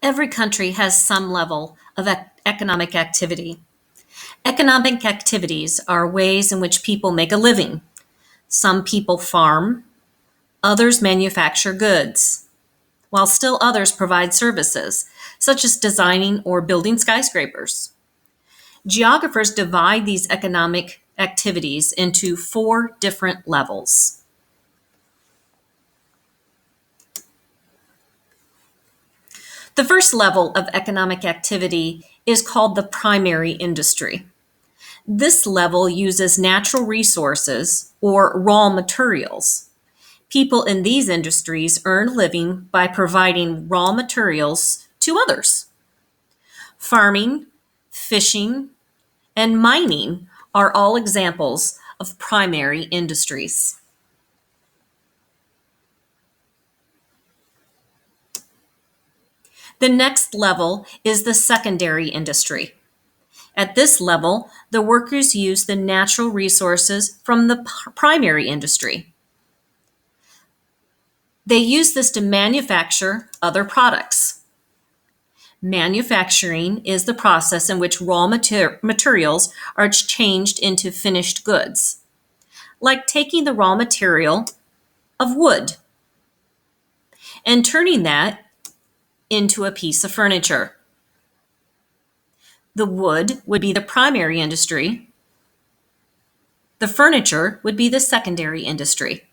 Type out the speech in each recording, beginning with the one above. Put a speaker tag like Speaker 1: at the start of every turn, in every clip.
Speaker 1: Every country has some level of economic activity. Economic activities are ways in which people make a living. Some people farm, others manufacture goods, while still others provide services, such as designing or building skyscrapers. Geographers divide these economic activities into four different levels. The first level of economic activity is called the primary industry. This level uses natural resources or raw materials. People in these industries earn a living by providing raw materials to others. Farming, fishing, and mining are all examples of primary industries. The next level is the secondary industry. At this level, the workers use the natural resources from the primary industry. They use this to manufacture other products. Manufacturing is the process in which raw materials are changed into finished goods, like taking the raw material of wood and turning that into a piece of furniture. The wood would be the primary industry. The furniture would be the secondary industry.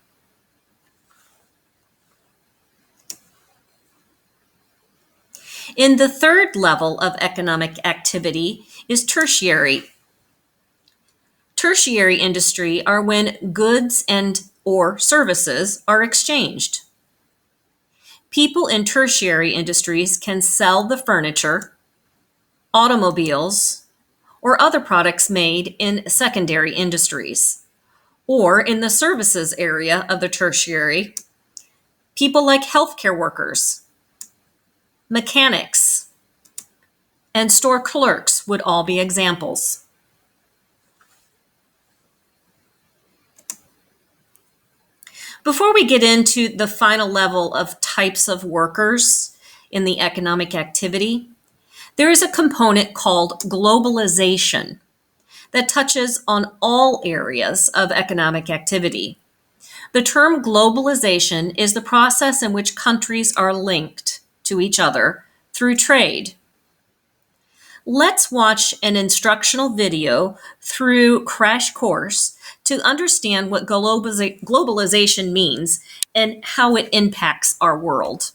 Speaker 1: In the third level of economic activity is tertiary. Tertiary industry are when goods and or services are exchanged. People in tertiary industries can sell the furniture, automobiles, or other products made in secondary industries. Or in the services area of the tertiary, people like healthcare workers, mechanics, and store clerks would all be examples. Before we get into the final level of types of workers in the economic activity, there is a component called globalization that touches on all areas of economic activity. The term globalization is the process in which countries are linked to each other through trade. Let's watch an instructional video through Crash Course to understand what globalization means and how it impacts our world.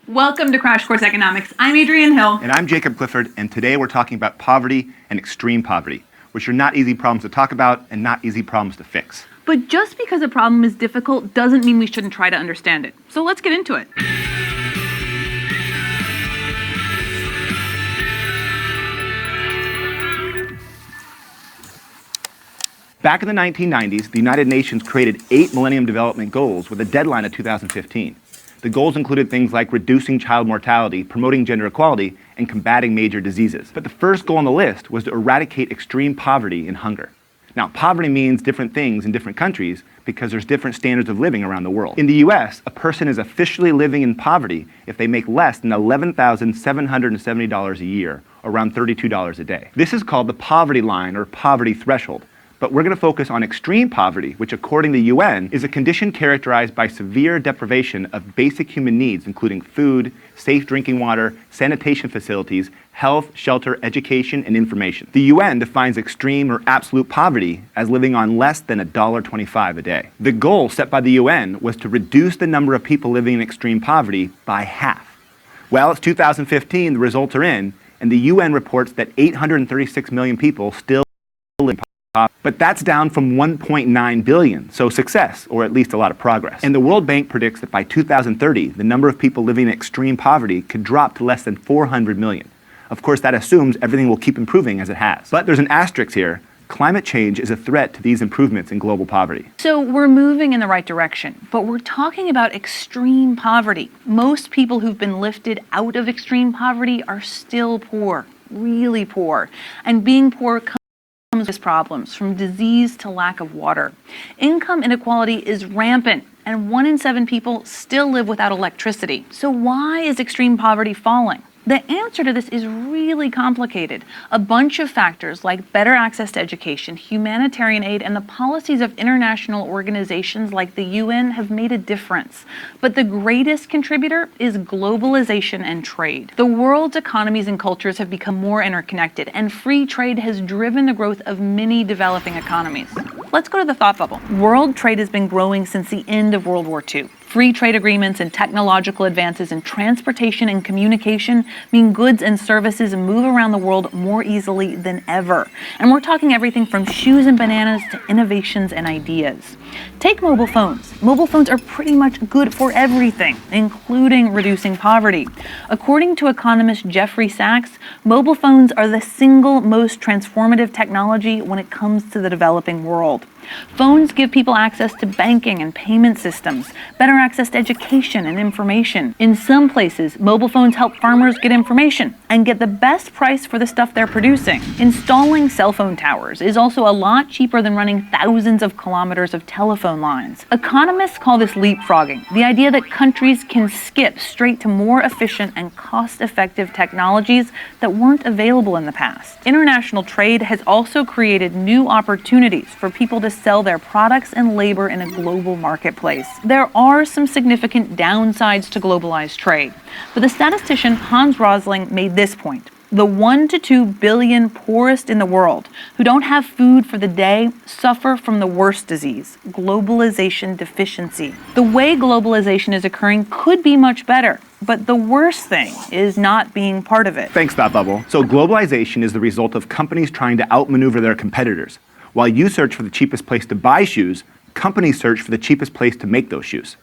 Speaker 2: Welcome to Crash Course Economics. I'm Adrienne Hill.
Speaker 3: And I'm Jacob Clifford, and today we're talking about poverty and extreme poverty, which are not easy problems to talk about and not easy problems to fix.
Speaker 2: But just because a problem is difficult doesn't mean we shouldn't try to understand it. So let's get into it.
Speaker 3: Back in the 1990s, the United Nations created 8 Millennium Development Goals with a deadline of 2015. The goals included things like reducing child mortality, promoting gender equality, and combating major diseases. But the first goal on the list was to eradicate extreme poverty and hunger. Now, poverty means different things in different countries because there's different standards of living around the world. In the US, a person is officially living in poverty if they make less than $11,770 a year, or around $32 a day. This is called the poverty line or poverty threshold. But we're going to focus on extreme poverty, which according to the UN is a condition characterized by severe deprivation of basic human needs, including food, safe drinking water, sanitation facilities, health, shelter, education, and information. The UN defines extreme or absolute poverty as living on less than $1.25 a day. The goal set by the UN was to reduce the number of people living in extreme poverty by half. Well, it's 2015, the results are in, and the UN reports that 836 million people still live in poverty. But that's down from 1.9 billion, so success, or at least a lot of progress. And the World Bank predicts that by 2030, the number of people living in extreme poverty could drop to less than 400 million. Of course, that assumes everything will keep improving as it has. But there's an asterisk here. Climate change is a threat to these improvements in global poverty.
Speaker 2: So we're moving in the right direction, but we're talking about extreme poverty. Most people who've been lifted out of extreme poverty are still poor. really poor. And being poor comes with problems, from disease to lack of water. Income inequality is rampant, and 1 in 7 people still live without electricity. So why is extreme poverty falling? The answer to this is really complicated. A bunch of factors like better access to education, humanitarian aid, and the policies of international organizations like the UN have made a difference. But the greatest contributor is globalization and trade. The world's economies and cultures have become more interconnected, and free trade has driven the growth of many developing economies. Let's go to the thought bubble. World trade has been growing since the end of World War II. Free trade agreements and technological advances in transportation and communication mean goods and services move around the world more easily than ever. And we're talking everything from shoes and bananas to innovations and ideas. Take mobile phones. Mobile phones are pretty much good for everything, including reducing poverty. According to economist Jeffrey Sachs, mobile phones are the single most transformative technology when it comes to the developing world. Phones give people access to banking and payment systems, better access to education and information. In some places, mobile phones help farmers get information and get the best price for the stuff they're producing. Installing cell phone towers is also a lot cheaper than running thousands of kilometers of telephone lines. Economists call this leapfrogging, the idea that countries can skip straight to more efficient and cost-effective technologies that weren't available in the past. International trade has also created new opportunities for people to sell their products and labor in a global marketplace. There are some significant downsides to globalized trade, but the statistician Hans Rosling made this point. The 1 to 2 billion poorest in the world who don't have food for the day suffer from the worst disease, globalization deficiency. The way globalization is occurring could be much better, but the worst thing is not being part of it.
Speaker 3: Thanks, Thought Bubble. So globalization is the result of companies trying to outmaneuver their competitors. While you search for the cheapest place to buy shoes, companies search for the cheapest place to make those shoes.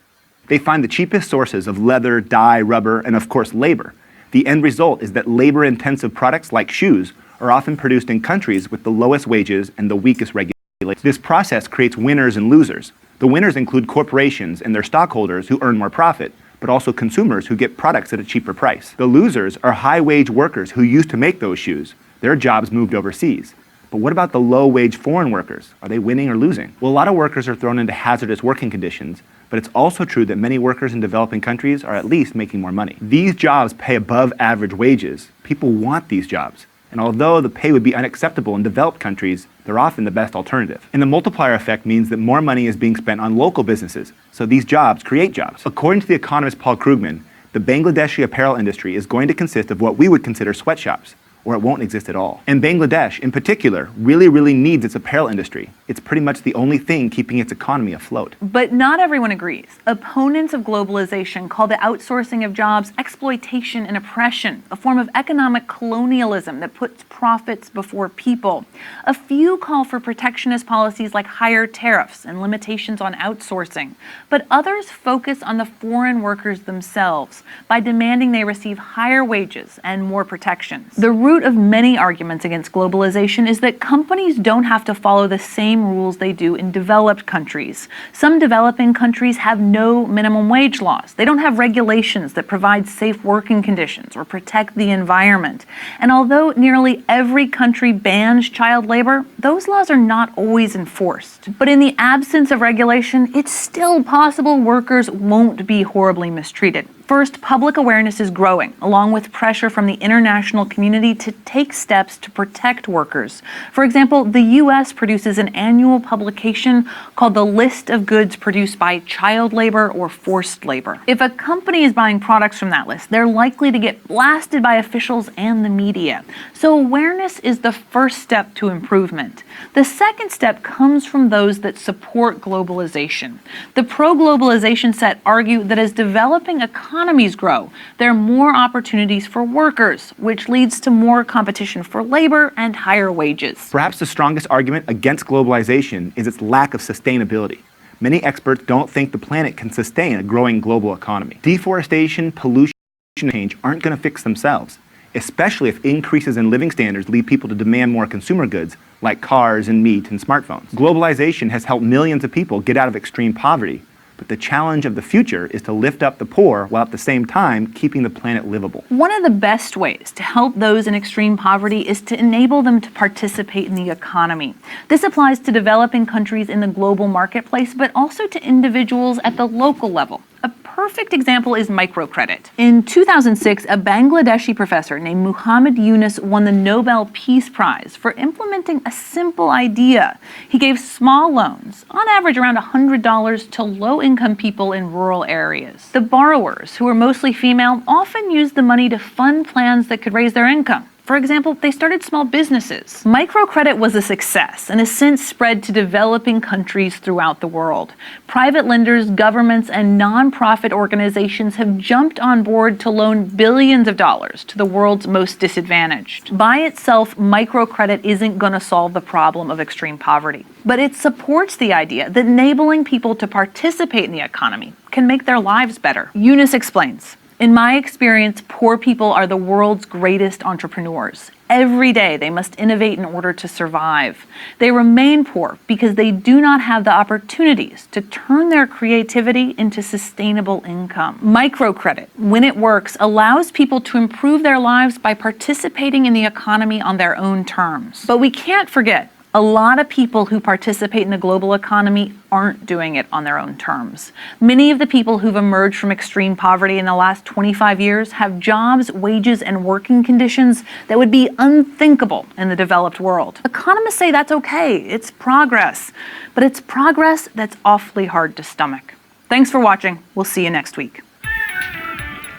Speaker 3: They find the cheapest sources of leather, dye, rubber, and of course labor. The end result is that labor-intensive products like shoes are often produced in countries with the lowest wages and the weakest regulations. This process creates winners and losers. The winners include corporations and their stockholders who earn more profit, but also consumers who get products at a cheaper price. The losers are high-wage workers who used to make those shoes. Their jobs moved overseas. But what about the low-wage foreign workers? Are they winning or losing? Well, a lot of workers are thrown into hazardous working conditions, but it's also true that many workers in developing countries are at least making more money. These jobs pay above average wages. People want these jobs. And although the pay would be unacceptable in developed countries, they're often the best alternative. And the multiplier effect means that more money is being spent on local businesses, so these jobs create jobs. According to the economist Paul Krugman, the Bangladeshi apparel industry is going to consist of what we would consider sweatshops, or it won't exist at all. And Bangladesh, in particular, really needs its apparel industry. It's pretty much the only thing keeping its economy afloat.
Speaker 2: But not everyone agrees. Opponents of globalization call the outsourcing of jobs exploitation and oppression, a form of economic colonialism that puts profits before people. A few call for protectionist policies like higher tariffs and limitations on outsourcing. But others focus on the foreign workers themselves by demanding they receive higher wages and more protections. The root of many arguments against globalization is that companies don't have to follow the same rules they do in developed countries. Some developing countries have no minimum wage laws. They don't have regulations that provide safe working conditions or protect the environment. And although nearly every country bans child labor, those laws are not always enforced. But in the absence of regulation, it's still possible workers won't be horribly mistreated. First, public awareness is growing, along with pressure from the international community to take steps to protect workers. For example, the U.S. produces an annual publication called the List of Goods Produced by Child Labor or Forced Labor. If a company is buying products from that list, they're likely to get blasted by officials and the media. So awareness is the first step to improvement. The second step comes from those that support globalization. The pro-globalization set argue that as developing economies grow, there are more opportunities for workers, which leads to more competition for labor and higher wages.
Speaker 3: Perhaps the strongest argument against globalization is its lack of sustainability. Many experts don't think the planet can sustain a growing global economy. Deforestation, pollution, and change aren't going to fix themselves, especially if increases in living standards lead people to demand more consumer goods like cars and meat and smartphones. Globalization has helped millions of people get out of extreme poverty, But the challenge of the future is to lift up the poor while at the same time keeping the planet livable.
Speaker 2: One of the best ways to help those in extreme poverty is to enable them to participate in the economy. This applies to developing countries in the global marketplace, but also to individuals at the local level. A perfect example is microcredit. In 2006, a Bangladeshi professor named Muhammad Yunus won the Nobel Peace Prize for implementing a simple idea. He gave small loans, on average around $100, to low-income people in rural areas. The borrowers, who were mostly female, often used the money to fund plans that could raise their income. For example, they started small businesses. Microcredit was a success and has since spread to developing countries throughout the world. Private lenders, governments, and nonprofit organizations have jumped on board to loan billions of dollars to the world's most disadvantaged. By itself, microcredit isn't going to solve the problem of extreme poverty, but it supports the idea that enabling people to participate in the economy can make their lives better. Eunice explains. In my experience, poor people are the world's greatest entrepreneurs. Every day they must innovate in order to survive. They remain poor because they do not have the opportunities to turn their creativity into sustainable income. Microcredit, when it works, allows people to improve their lives by participating in the economy on their own terms. But we can't forget, a lot of people who participate in the global economy aren't doing it on their own terms. Many of the people who've emerged from extreme poverty in the last 25 years have jobs, wages, and working conditions that would be unthinkable in the developed world. Economists say that's okay, it's progress, but it's progress that's awfully hard to stomach. Thanks for watching. We'll see you next week.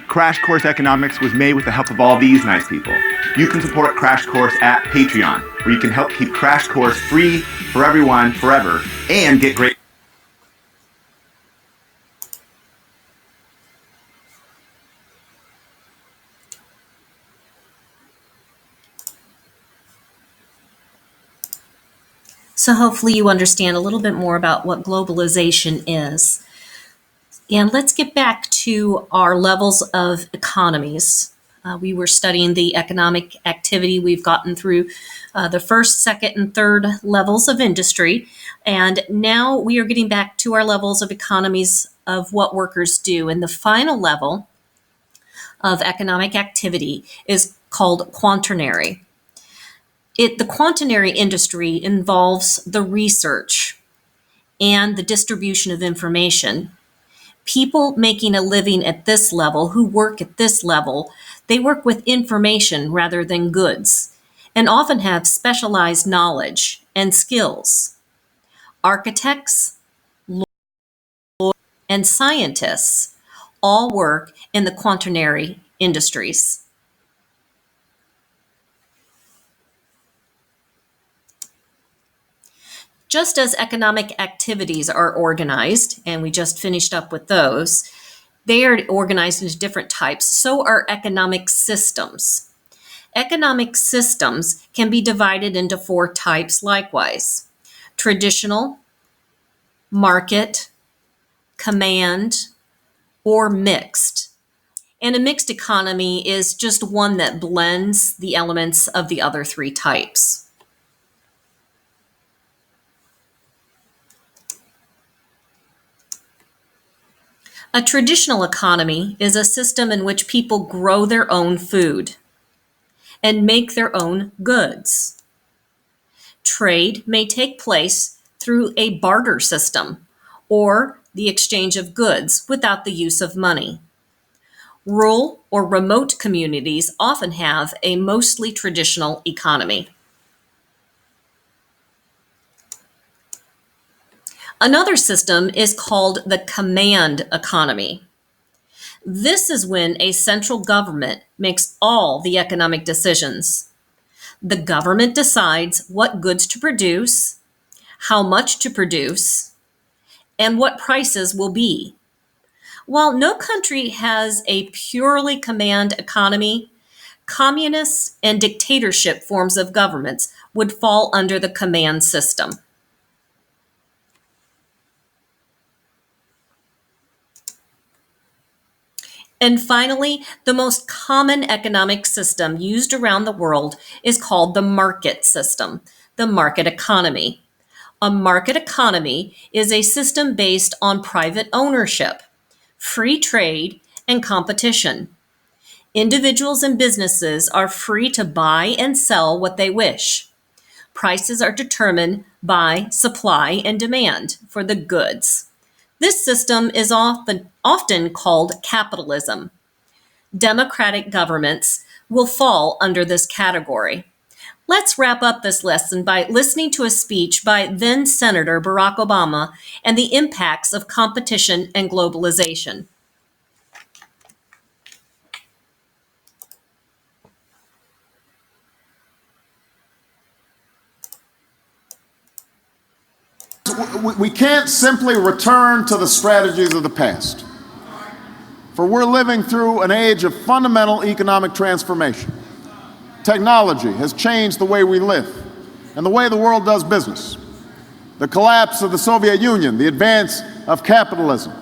Speaker 3: Crash Course Economics was made with the help of all these nice people. You can support Crash Course at Patreon, where you can help keep Crash Course free for everyone forever and get great.
Speaker 1: So hopefully you understand a little bit more about what globalization is. And let's get back to our levels of economies. We were studying the economic activity. We've gotten through the first, second, and third levels of industry. And now we are getting back to our levels of economies of what workers do. And the final level of economic activity is called quaternary. The quaternary industry involves the research and the distribution of information. People making a living at this level, who work at this level, they work with information rather than goods, and often have specialized knowledge and skills. Architects, lawyers, and scientists all work in the quaternary industries. Just as economic activities are organized, and we just finished up with those, they are organized into different types. So are economic systems. Economic systems can be divided into 4 types likewise: traditional, market, command, or mixed. And a mixed economy is just one that blends the elements of the other 3 types. A traditional economy is a system in which people grow their own food and make their own goods. Trade may take place through a barter system or the exchange of goods without the use of money. Rural or remote communities often have a mostly traditional economy. Another system is called the command economy. This is when a central government makes all the economic decisions. The government decides what goods to produce, how much to produce, and what prices will be. While no country has a purely command economy, communist and dictatorship forms of governments would fall under the command system. And finally, the most common economic system used around the world is called the market system, the market economy. A market economy is a system based on private ownership, free trade, and competition. Individuals and businesses are free to buy and sell what they wish. Prices are determined by supply and demand for the goods. This system is often called capitalism. Democratic governments will fall under this category. Let's wrap up this lesson by listening to a speech by then Senator Barack Obama and the impacts of competition and globalization.
Speaker 4: We can't simply return to the strategies of the past, for we're living through an age of fundamental economic transformation. Technology has changed the way we live and the way the world does business. The collapse of the Soviet Union, the advance of capitalism,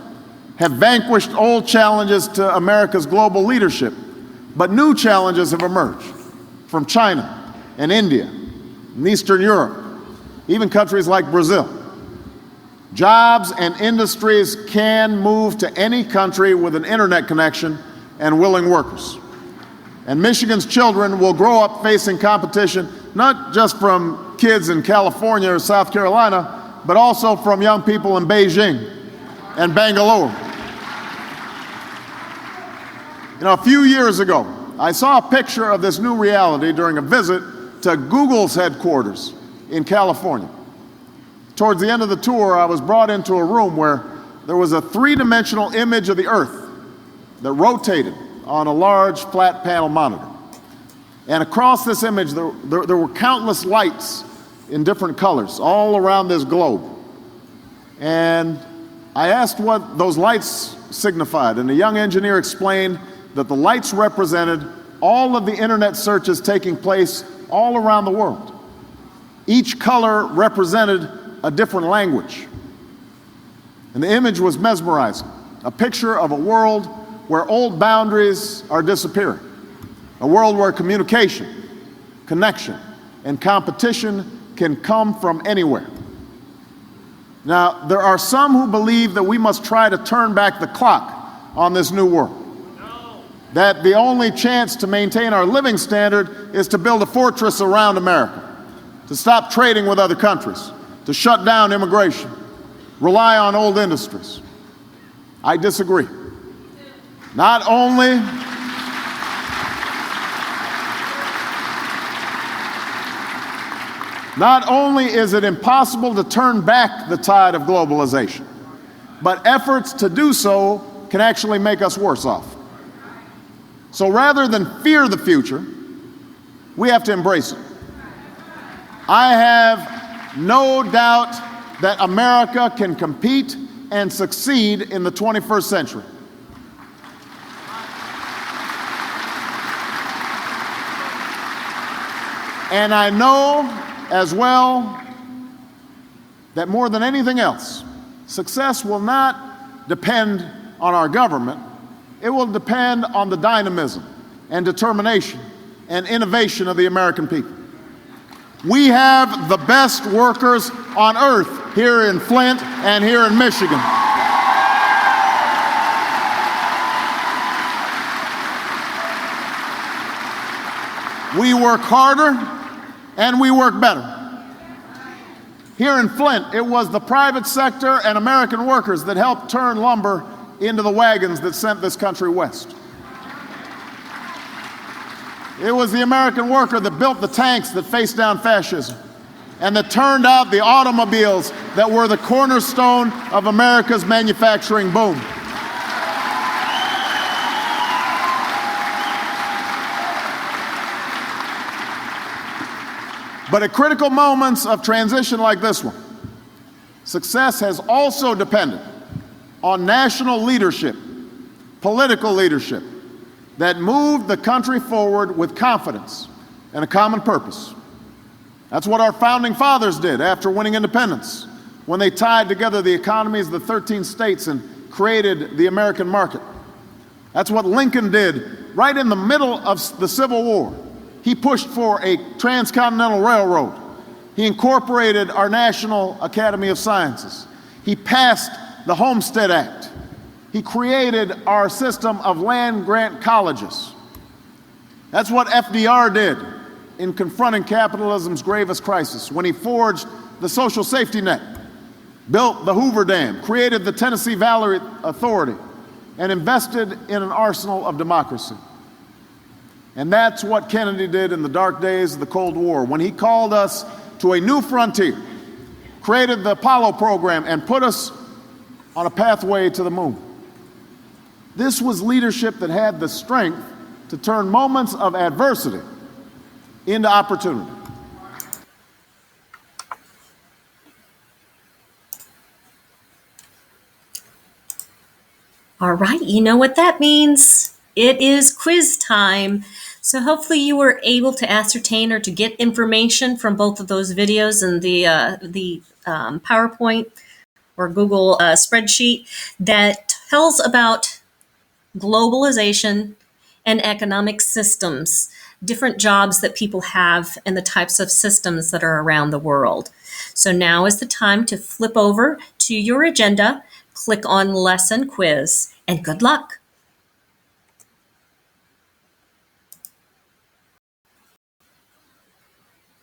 Speaker 4: have vanquished old challenges to America's global leadership, but new challenges have emerged from China and India and Eastern Europe, even countries like Brazil. Jobs and industries can move to any country with an internet connection and willing workers. And Michigan's children will grow up facing competition not just from kids in California or South Carolina, but also from young people in Beijing and Bangalore. A few years ago, I saw a picture of this new reality during a visit to Google's headquarters in California. Towards the end of the tour, I was brought into a room where there was a three-dimensional image of the Earth that rotated on a large flat panel monitor. And across this image, there were countless lights in different colors all around this globe. And I asked what those lights signified, and a young engineer explained that the lights represented all of the internet searches taking place all around the world. Each color represented a different language. And the image was mesmerizing, a picture of a world where old boundaries are disappearing, a world where communication, connection, and competition can come from anywhere. Now, there are some who believe that we must try to turn back the clock on this new world. That the only chance to maintain our living standard is to build a fortress around America, to stop trading with other countries, to shut down immigration, rely on old industries. I disagree. Not only is it impossible to turn back the tide of globalization, but efforts to do so can actually make us worse off. So rather than fear the future, we have to embrace it. I have no doubt that America can compete and succeed in the 21st century. And I know as well that more than anything else, success will not depend on our government. It will depend on the dynamism and determination and innovation of the American people. We have the best workers on earth here in Flint and here in Michigan. We work harder and we work better. Here in Flint, it was the private sector and American workers that helped turn lumber into the wagons that sent this country west. It was the American worker that built the tanks that faced down fascism and that turned out the automobiles that were the cornerstone of America's manufacturing boom. But at critical moments of transition like this one, success has also depended on national leadership, political leadership, that moved the country forward with confidence and a common purpose. That's what our founding fathers did after winning independence, when they tied together the economies of the 13 states and created the American market. That's what Lincoln did right in the middle of the Civil War. He pushed for a transcontinental railroad He incorporated our National Academy of Sciences. He passed the Homestead Act. He created our system of land-grant colleges. That's what FDR did in confronting capitalism's gravest crisis when he forged the social safety net, built the Hoover Dam, created the Tennessee Valley Authority, and invested in an arsenal of democracy. And that's what Kennedy did in the dark days of the Cold War when he called us to a new frontier, created the Apollo program, and put us on a pathway to the moon. This was leadership that had the strength to turn moments of adversity into opportunity.
Speaker 1: All right, you know what that means. It is quiz time. So hopefully you were able to ascertain or to get information from both of those videos and the PowerPoint or Google spreadsheet that tells about globalization and economic systems, different jobs that people have, and the types of systems that are around the world. So now is the time to flip over to your agenda, click on Lesson Quiz, and good luck.